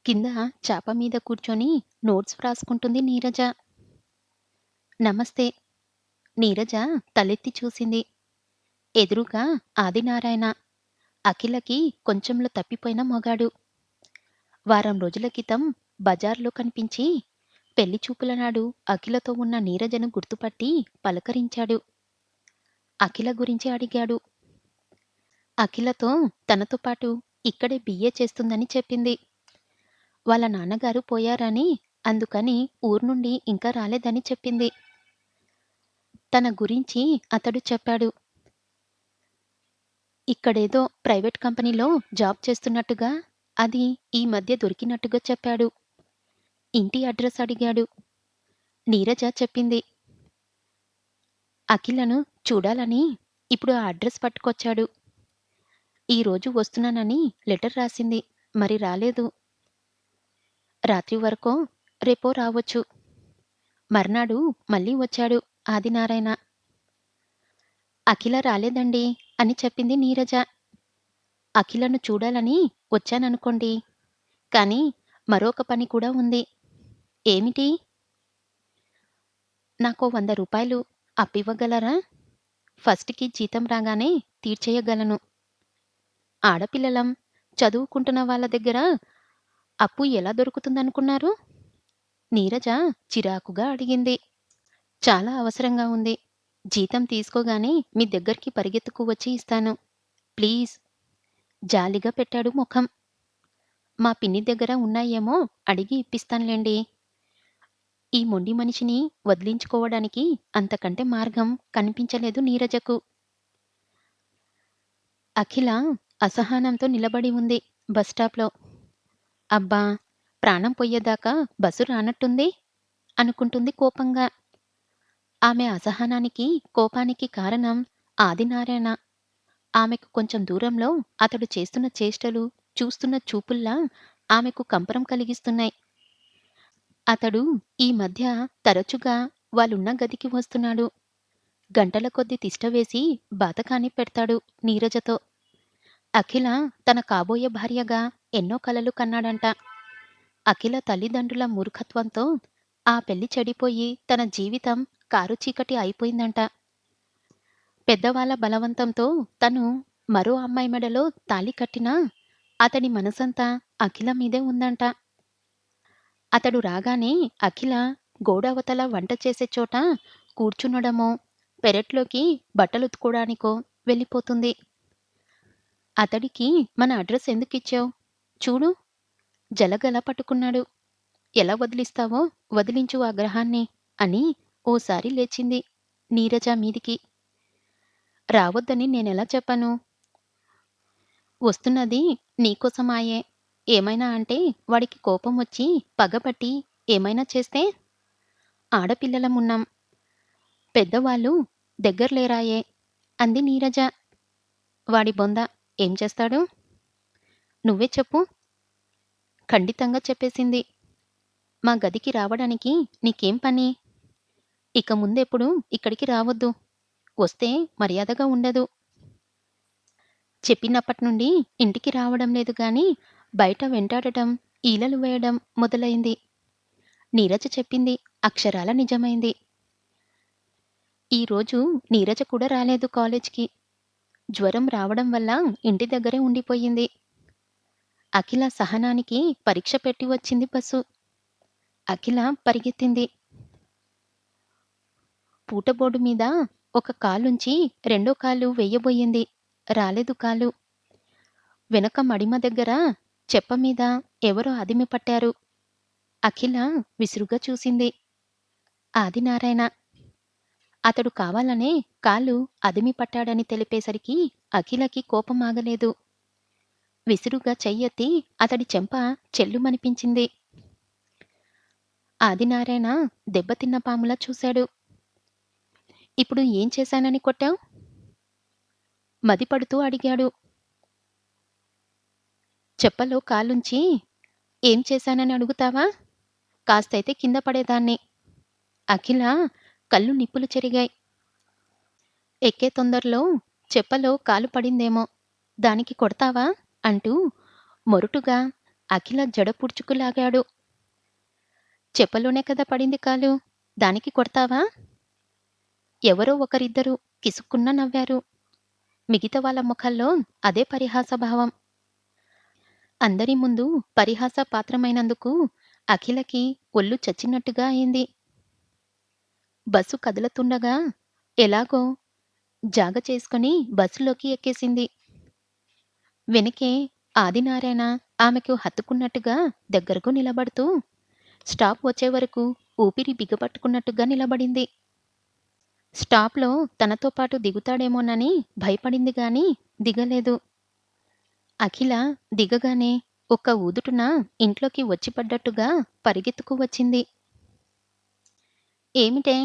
కింద చాప మీద కూర్చొని నోట్స్ వ్రాసుకుంటుంది నీరజ. నమస్తే. నీరజ తలెత్తి చూసింది. ఎదురుగా ఆదినారాయణ. అఖిలకి కొంచెంలో తప్పిపోయిన మొగాడు. వారం రోజుల క్రితం బజార్లో కనిపించి పెళ్లి చూపుల నాడు అఖిలతో ఉన్న నీరజను గుర్తుపట్టి పలకరించాడు. అఖిల గురించి అడిగాడు. అఖిలతో తనతో పాటు ఇక్కడే బిఏ చేస్తుందని చెప్పింది. వాళ్ళ నాన్నగారు పోయారని, అందుకని ఊర్నుండి ఇంకా రాలేదని చెప్పింది. తన గురించి అతడు చెప్పాడు. ఇక్కడేదో ప్రైవేట్ కంపెనీలో జాబ్ చేస్తున్నట్టుగా, అది ఈ మధ్య దొరికినట్టుగా చెప్పాడు. ఇంటి అడ్రస్ అడిగాడు. నీరజ చెప్పింది. అఖిలను చూడాలని ఇప్పుడు ఆ అడ్రస్ పట్టుకొచ్చాడు. ఈరోజు వస్తున్నానని లెటర్ రాసింది. మరి రాలేదు. రాత్రి వరకో రేపో రావచ్చు. మర్నాడు మళ్ళీ వచ్చాడు ఆదినారాయణ. అఖిల రాలేదండి అని చెప్పింది నీరజ. అఖిలను చూడాలని వచ్చాననుకోండి. కానీ మరొక పని కూడా ఉంది. ఏమిటి? నాకో 100 రూపాయలు అప్పివ్వగలరా? ఫస్ట్‌కి జీతం రాగానే తీర్చేయగలను. ఆడపిల్లలం, చదువుకుంటున్న వాళ్ళ దగ్గర అప్పు ఎలా దొరుకుతుందనుకున్నారు? నీరజ చిరాకుగా అడిగింది. చాలా అవసరంగా ఉంది. జీతం తీసుకోగానే మీ దగ్గరికి పరిగెత్తుకు వచ్చి ఇస్తాను. ప్లీజ్. జాలిగా పెట్టాడు ముఖం. మా పిన్ని దగ్గర ఉన్నాయేమో అడిగి ఇప్పిస్తాన్లెండి. ఈ మొండి మనిషిని వదిలించుకోవడానికి అంతకంటే మార్గం కనిపించలేదు నీరజకు. అఖిల అసహనంతో నిలబడి ఉంది బస్టాప్‌లో. అబ్బా! ప్రాణం పొయ్యేదాకా బస్సు రానట్టుంది అనుకుంటుంది కోపంగా. ఆమె అసహనానికి, కోపానికి కారణం ఆదినారాయణ. ఆమెకు కొంచెం దూరంలో అతడు చేస్తున్న చేష్టలు, చూస్తున్న చూపుల్లా ఆమెకు కంపరం కలిగిస్తున్నాయి. అతడు ఈ మధ్య తరచుగా వాళ్ళున్న గదికి వస్తున్నాడు. గంటల కొద్దీ తిష్టవేసి బాతకాన్ని పెడతాడు నీరజతో. అఖిల తన కాబోయే భార్యగా ఎన్నో కలలు కన్నాడంట. అఖిల తల్లిదండ్రుల మూర్ఖత్వంతో ఆ పెళ్లి చెడిపోయి తన జీవితం కారుచీకటి అయిపోయిందంట. పెద్దవాళ్ళ బలవంతంతో తను మరో అమ్మాయి మెడలో తాళి కట్టినా అతడి మనసంతా అఖిల మీదే ఉందంట. అతడు రాగానే అఖిల గోడవతల వంట చేసే చోట కూర్చునడమో, పెరట్లోకి బట్టలుతుకోడానికో వెళ్ళిపోతుంది. అతడికి మన అడ్రస్ ఎందుకిచ్చావు? చూడు జలగల పట్టుకున్నాడు. ఎలా వదిలిస్తావో వదిలించు ఆ గ్రహాన్ని అని ఓసారి లేచింది నీరజ మీదికి. రావద్దని నేనెలా చెప్పను? వస్తున్నది నీకోసమాయే. ఏమైనా అంటే వాడికి కోపం వచ్చి పగబట్టి ఏమైనా చేస్తే? ఆడపిల్లలమున్నాం. పెద్దవాళ్ళు దగ్గర్లేరాయే అంది నీరజ. వాడి బొంద ఏం చేస్తాడు? నువ్వే చెప్పు. ఖండితంగా చెప్పేసింది. మా గదికి రావడానికి నీకేం పని? ఇక ముందెప్పుడు ఇక్కడికి రావద్దు. వస్తే మర్యాదగా ఉండదు. చెప్పినప్పట్నుండి ఇంటికి రావడం లేదు గాని బయట వెంటాడటం, ఈలలు వేయడం మొదలైంది. నీరజ చెప్పింది అక్షరాల నిజమైంది. ఈరోజు నీరజ కూడా రాలేదు కాలేజ్‌కి. జ్వరం రావడం వల్ల ఇంటి దగ్గరే ఉండిపోయింది. అఖిల సహనానికి పరీక్ష పెట్టి వచ్చింది బస్సు. అఖిల పరిగెత్తింది. పూటబోర్డు మీద ఒక కాలుంచి రెండో కాలు వెయ్యబోయింది. రాలేదు కాలు. వెనక మడిమ దగ్గర చెప్ప మీద ఎవరో అదిమి పట్టారు. అఖిల విసురుగా చూసింది. ఆదినారాయణ. అతడు కావాలనే కాలు అదిమి పట్టాడని తెలిపేసరికి అఖిలకి కోపం ఆగలేదు. విసురుగా చెయ్యెత్తి అతడి చెంప చెల్లుమనిపించింది. ఆదినారాయణ దెబ్బతిన్న పాములా చూశాడు. ఇప్పుడు ఏం చేశానని కొట్టావ్? మదిపడుతూ అడిగాడు. చెప్పలో కాలుంచి ఏం చేశానని అడుగుతావా? కాస్తైతే కింద పడేదాన్ని. అఖిల కళ్ళు నిప్పులు చెరిగాయి. ఎక్కే తొందరలో చెప్పలో కాలు పడిందేమో, దానికి కొడతావా? అంటూ మొరటుగా అఖిల జడ పుడుచుకులాగాడు. చెప్పలోనే కదా పడింది కాలు. దానికి కొడతావా? ఎవరో ఒకరిద్దరు కిసుక్కున నవ్వారు. మిగతా వాళ్ళ ముఖాల్లో అదే పరిహాసభావం. అందరి ముందు పరిహాస పాత్రమైనందుకు అఖిలకి ఒళ్ళు చచ్చినట్టుగా అయింది. బస్సు కదులుతుండగా ఎలాగో జాగ చేసుకుని బస్సులోకి ఎక్కేసింది. వెనకే ఆదినారాయణ ఆమెకు హత్తుకున్నట్టుగా దగ్గరకు నిలబడుతూ స్టాప్ వచ్చే వరకు ఊపిరి బిగపట్టుకున్నట్టుగా నిలబడింది. స్టాప్‌లో తనతో పాటు దిగుతాడేమోనని భయపడింది గాని దిగలేదు. అఖిల దిగగానే ఒక్క ఊదుటున ఇంట్లోకి వచ్చి పడ్డట్టుగా పరిగెత్తుకు వచ్చింది. ఏమిటే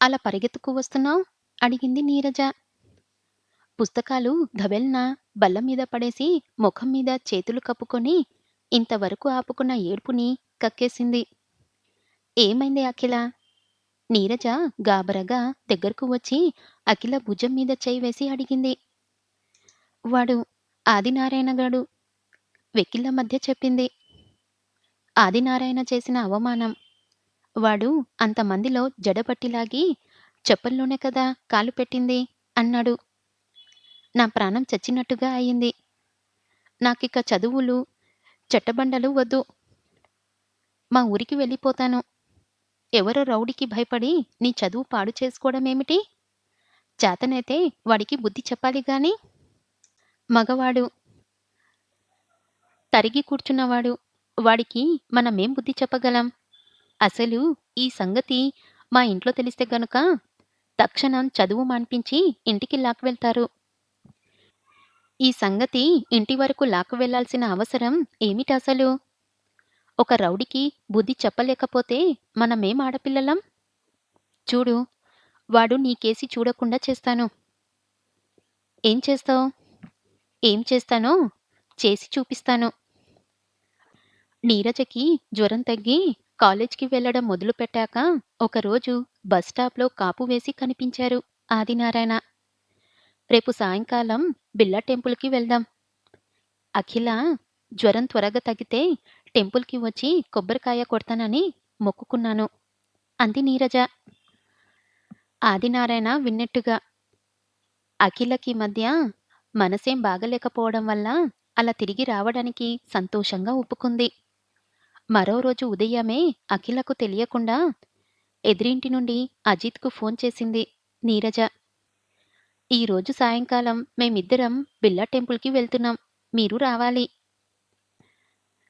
అలా పరిగెత్తుకు వస్తున్నావ్? అడిగింది నీరజ. పుస్తకాలు ధబేల్న బల్ల మీద పడేసి ముఖం మీద చేతులు కప్పుకొని ఇంతవరకు ఆపుకున్న ఏడ్పుని కక్కేసింది. ఏమైంది అఖిల? నీరజ గాబరాగా దగ్గరకు వచ్చి అఖిల భుజం మీద చెయ్యి వేసి అడిగింది. వాడు ఆదినారాయణగాడు వెక్కిళ్ళ మధ్య చెప్పింది. ఆదినారాయణ చేసిన అవమానం. వాడు అంతమందిలో జడబట్టి లాగి చెప్పల్లోనే కదా కాలు పెట్టింది అన్నాడు. నా ప్రాణం చచ్చినట్టుగా అయింది. నాకిక చదువులు, చెట్టబండలు వద్దు. మా ఊరికి వెళ్ళిపోతాను. ఎవరో రౌడీకి భయపడి నీ చదువు పాడు చేసుకోవడమేమిటి? చేతనైతే వాడికి బుద్ధి చెప్పాలి గాని. మగవాడు, తరిగి కూర్చున్నవాడు. వాడికి మనమేం బుద్ధి చెప్పగలం? అసలు ఈ సంగతి మా ఇంట్లో తెలిస్తే గనుక తక్షణం చదువు మాన్పించి ఇంటికి లాక్కెళ్తారు. ఈ సంగతి ఇంటి వరకు లాక్కెళ్లాల్సిన అవసరం ఏమిటసలు? ఒక రౌడీకి బుద్ధి చెప్పలేకపోతే మనమేం ఆడపిల్లలం? చూడు, వాడు నీ కేసి చూడకుండా చేస్తాను. ఏం చేస్తావ్? ఏం చేస్తానో చేసి చూపిస్తాను. నీరజకి జ్వరం తగ్గి కాలేజ్‌కి వెళ్ళడం మొదలుపెట్టాక ఒకరోజు బస్ స్టాప్‌లో కాపు వేసి కనిపించారు ఆదినారాయణ. రేపు సాయంకాలం బిర్లా టెంపుల్‌కి వెళ్దాం. అఖిల జ్వరం త్వరగా తగ్గితే టెంపుల్‌కి వచ్చి కొబ్బరికాయ కొడతానని మొక్కుకున్నాను అంది నీరజ. ఆదినారాయణ విన్నట్టుగా. అఖిలకి మధ్య మనసేం బాగాలేకపోవడం వల్ల అలా తిరిగి రావడానికి సంతోషంగా ఒప్పుకుంది. మరో రోజు ఉదయమే అఖిలకు తెలియకుండా ఎదురింటి నుండి అజిత్‌కు ఫోన్ చేసింది నీరజ. ఈరోజు సాయంకాలం మేమిద్దరం బిర్లా టెంపుల్‌కి వెళ్తున్నాం. మీరు రావాలి.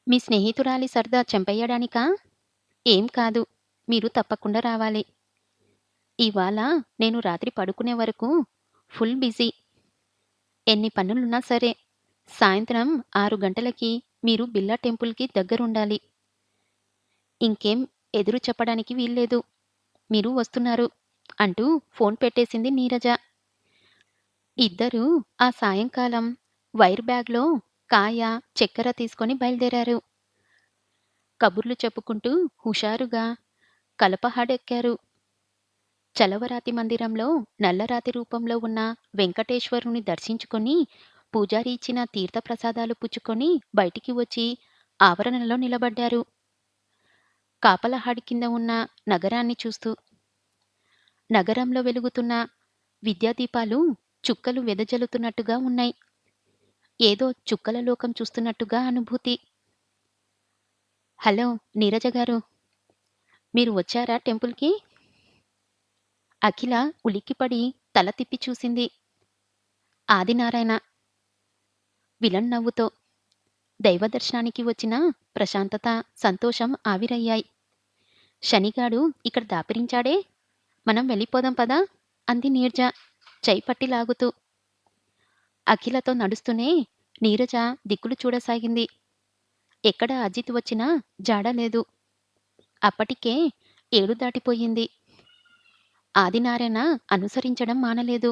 మీ స్నేహితురాలి సరదా చంపెయ్యడానికా? ఏం కాదు. మీరు తప్పకుండా రావాలి. ఇవాళ నేను రాత్రి పడుకునే వరకు ఫుల్ బిజీ. ఎన్ని పనులున్నా సరే సాయంత్రం 6 గంటలకి మీరు బిర్లా టెంపుల్‌కి దగ్గరుండాలి. ఇంకేం ఎదురు చెప్పడానికి వీల్లేదు. మీరు వస్తున్నారు అంటూ ఫోన్ పెట్టేసింది నీరజ. ఇద్దరూ ఆ సాయంకాలం వైర్ బ్యాగ్‌లో కాయ, చక్కెర తీసుకొని బయలుదేరారు. కబుర్లు చెప్పుకుంటూ హుషారుగా కలపహాడెక్కారు. చలవరాతి మందిరంలో నల్లరాతి రూపంలో ఉన్న వెంకటేశ్వరుని దర్శించుకొని పూజారి ఇచ్చిన తీర్థప్రసాదాలు పుచ్చుకొని బయటికి వచ్చి ఆవరణలో నిలబడ్డారు. కాపలహాడి కింద ఉన్న నగరాన్ని చూస్తూ. నగరంలో వెలుగుతున్న విద్యాదీపాలు చుక్కలు వెదజల్లుతున్నట్టుగా ఉన్నాయి. ఏదో చుక్కల లోకం చూస్తున్నట్టుగా అనుభూతి. హలో నీరజ గారు, మీరు వచ్చారా టెంపుల్‌కి? అఖిల ఉలిక్కిపడి తల తిప్పి చూసింది. ఆదినారాయణ విలన్ నవ్వుతో. దైవదర్శనానికి వచ్చిన ప్రశాంతత, సంతోషం ఆవిరయ్యాయి. శనిగాడు ఇక్కడ దాపురించాడే, మనం వెళ్ళిపోదాం పదా అంది నీర్జ చెయ్యి పట్టి లాగుతూ. అఖిలతో నడుస్తూనే నీరజ దిక్కులు చూడసాగింది. ఎక్కడ అజిత్ వచ్చినా జాడలేదు. అప్పటికే 7 దాటిపోయింది. ఆదినారాయణ అనుసరించడం మానలేదు.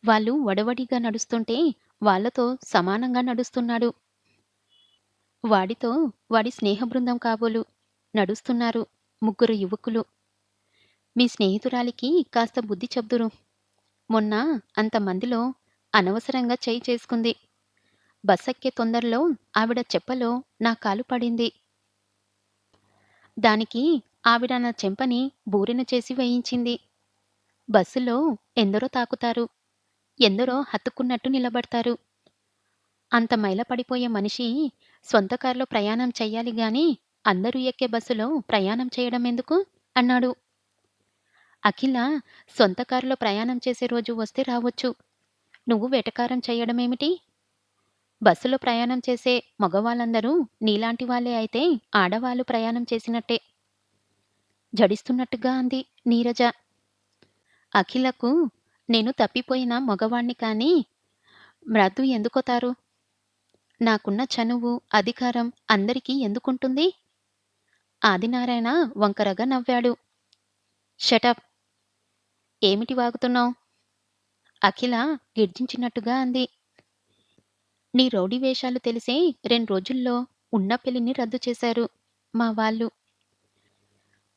వాళ్ళు వడవడిగా నడుస్తుంటే వాళ్ళతో సమానంగా నడుస్తున్నాడు. వాడితో వాడి స్నేహబృందం కాబోలు నడుస్తున్నారు 3 యువకులు. మీ స్నేహితురాలికి కాస్త బుద్ధి చెప్దురు. మొన్న అంతమందిలో అనవసరంగా చెయ్యి చేసుకుంది. బస్సెక్కే తొందరలో ఆవిడ చెప్పులో నా కాలు పడింది. దానికి ఆవిడ నా చెంపని బూరెన చేసి వేయించింది. బస్సులో ఎందరో తాకుతారు. ఎందరో హత్తుకున్నట్టు నిలబడతారు. అంత మైల పడిపోయే మనిషి స్వంత కారులో ప్రయాణం చెయ్యాలి గాని, అందరూ ఎక్కే బస్సులో ప్రయాణం చేయడమెందుకు? అన్నాడు. అఖిల సొంత కారులో ప్రయాణం చేసే రోజు వస్తే రావచ్చు. నువ్వు వెటకారం చెయ్యడమేమిటి? బస్సులో ప్రయాణం చేసే మగవాళ్ళందరూ నీలాంటి వాళ్ళే అయితే ఆడవాళ్ళు ప్రయాణం చేసినట్టే. జడిస్తున్నట్టుగా అంది నీరజ. అఖిలకు నేను తప్పిపోయిన మగవాణ్ణి కానీ మ్రద్దు ఎందుకొతారు? నాకున్న చనువు, అధికారం అందరికీ ఎందుకుంటుంది? ఆదినారాయణ వంకరగా నవ్వాడు. షటప్! ఏమిటి వాగుతున్నావ్? అఖిల గిర్జించినట్టుగా అంది. నీ రౌడీ వేషాలు తెలిసే 2 రోజుల్లో ఉన్న పెళ్లిని రద్దు చేశారు మా వాళ్ళు.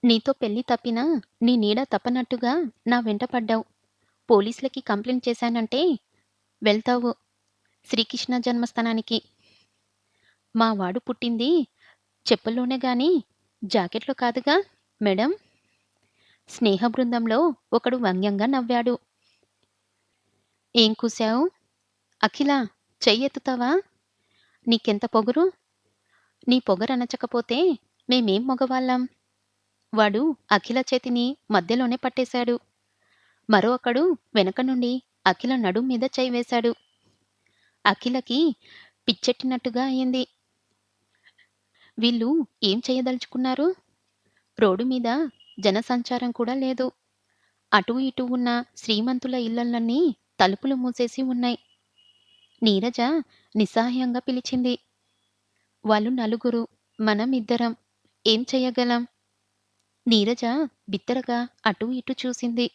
నీతో పెళ్లి తప్పినా నీ నీడ తప్పనట్టుగా నా వెంట పడ్డావు. పోలీసులకి కంప్లెయింట్ చేశానంటే వెళ్తావు శ్రీకృష్ణ జన్మస్థానానికి. మా వాడు పుట్టింది చెప్పుల్లోనే గాని జాకెట్‌లో కాదుగా మేడం. స్నేహ బృందంలో ఒకడు వ్యంగ్యంగా నవ్వాడు. ఏం కూశావు? అఖిల చెయ్యెత్తుతావా? నీకెంత పొగరు? నీ పొగరనచకపోతే మేమేం మగవాళ్ళం? వాడు అఖిల చేతిని మధ్యలోనే పట్టేశాడు. మరో ఒకడు వెనక నుండి అఖిల నడుం మీద చెయ్యి వేశాడు. అఖిలకి పిచ్చెట్టినట్టుగా అయింది. వీళ్ళు ఏం చెయ్యదలుచుకున్నారు? రోడ్డు మీద జనసంచారం కూడా లేదు. అటూ ఇటూ ఉన్న శ్రీమంతుల ఇళ్ళన్నీ తలుపులు మూసేసి ఉన్నాయి. నీరజ నిస్సహాయంగా పిలిచింది. వాళ్ళు నలుగురు, మనం ఇద్దరం. ఏం చెయ్యగలం? నీరజ బిత్తరగా అటూ ఇటూ చూసింది.